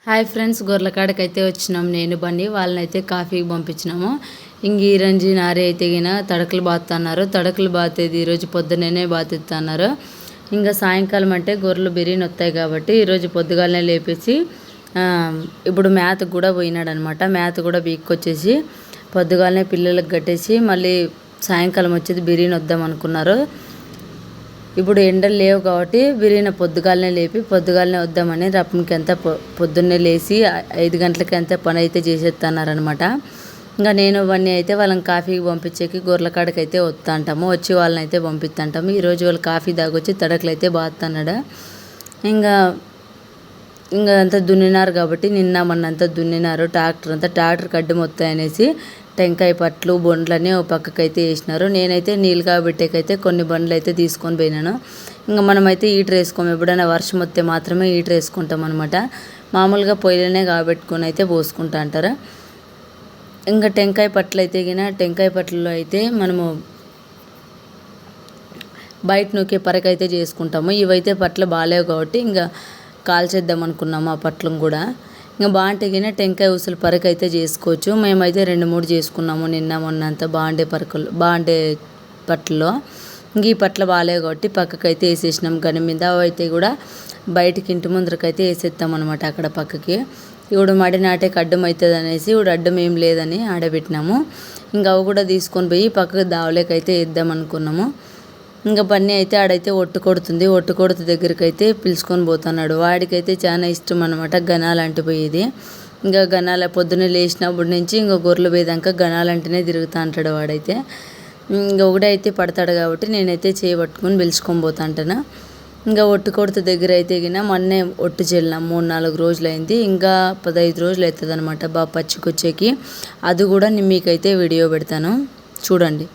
Hi friends, గొర్రెకాడకైతే వచ్చినాం. నేను బన్నీ వాళ్ళనైతే కాఫీకి పంపించినాము. ఇంక ఈ రంజి నారి అయితే గిన తడకలు బాతున్నారు. తడకలు బాతేది ఈరోజు పొద్దున్నే బాతిస్తున్నారు. ఇంకా సాయంకాలం అంటే గొర్రెలు బిర్యానీ వస్తాయి కాబట్టి ఈరోజు పొద్దుగాలనే లేపేసి ఇప్పుడు మేతకు కూడా పోయినాడు అనమాట. మేత కూడా బీక్కొచ్చేసి పొద్దుగాలనే పిల్లలకు కట్టేసి మళ్ళీ సాయంకాలం వచ్చేది బిర్యానీ వద్దాం అనుకున్నారు. ఇప్పుడు ఎండలు లేవు కాబట్టి బిర్యానీ పొద్దుగాలనే లేపి పొద్దుగాలనే వద్దామని రప్పనికి అంతా పొద్దున్నే లేచి 5 గంటలకి అంతా పని అయితే చేసేస్తున్నారనమాట. ఇంకా నేను ఇవన్నీ అయితే వాళ్ళని కాఫీకి పంపించేకి గొర్రెకాడకి అయితే వస్తా అంటాము. వచ్చి వాళ్ళని అయితే పంపిస్తుంటాము. ఈరోజు వాళ్ళు కాఫీ తాగొచ్చి తడకలు అయితే బాతున్నాడు. ఇంకా అంతా దున్నినారు కాబట్టి నిన్న మొన్నంతా దున్నినారు. ట్రాక్టర్కి అడ్డం వస్తాయి అనేసి టెంకాయ పట్లు బొండ్లని ఒక పక్కకైతే వేసినారు. నేనైతే నీళ్ళు కాబట్టేకైతే కొన్ని బండ్లు అయితే తీసుకొని పోయినాను. ఇంకా మనమైతే హీటర్ వేసుకోము. ఎప్పుడైనా వర్షం వస్తే మాత్రమే హీటర్ వేసుకుంటాం అనమాట. మామూలుగా పొయ్యిలోనే కాబెట్టుకొని అయితే పోసుకుంటా అంటారు. ఇంకా టెంకాయ పట్లు అయితే టెంకాయ పట్లలో అయితే మనము బయట నూకే పరకైతే చేసుకుంటాము. ఇవైతే పట్లు బాగాలేవు కాబట్టి ఇంకా కాల్చేద్దాం అనుకున్నాము ఆ పట్లను కూడా. ఇంకా బాగుంటే టెంకాయ ఉసులు పరక అయితే చేసుకోవచ్చు. మేమైతే 2-3 చేసుకున్నాము నిన్న మొన్నంతా బాగుండే పట్లలో. ఇంక ఈ పట్ల బాగాలేవు కాబట్టి పక్కకైతే వేసేసినాం గని మీద. అవి అయితే కూడా బయటికి ఇంటి ముందరకైతే వేసేస్తాం అనమాట. అక్కడ పక్కకి ఇప్పుడు మడి నాటేకి అడ్డం అవుతుంది అనేసి ఇప్పుడు అడ్డం ఏం లేదని ఆడబెట్టినాము. ఇంకా అవి కూడా తీసుకొని పోయి పక్కకు దావలేకైతే వేద్దాం అనుకున్నాము. ఇంకా బన్నీ అయితే ఆడైతే ఒట్టు కొడుతు దగ్గరికి అయితే పిలుచుకొని పోతున్నాడు. వాడికైతే చాలా ఇష్టం అనమాట గనాలు అంటిపోయేది. ఇంకా గనాల పొద్దున్నే లేచినప్పటి నుంచి ఇంకా గొర్రెలు పోయేదాకా గనాలంటేనే తిరుగుతూ ఉంటాడు వాడైతే. ఇంకా ఒకడైతే పడతాడు కాబట్టి నేనైతే చేయబట్టుకొని పిలుచుకొని పోతాంటాను. ఇంకా ఒట్టు కొడుతు దగ్గర అయితే మొన్నే ఒట్టు చెల్లినాం. 3-4 రోజులు అయింది. ఇంకా 15 రోజులు అవుతుంది అనమాట బాగా పచ్చికొచ్చేకి. అది కూడా మీకైతే వీడియో పెడతాను చూడండి.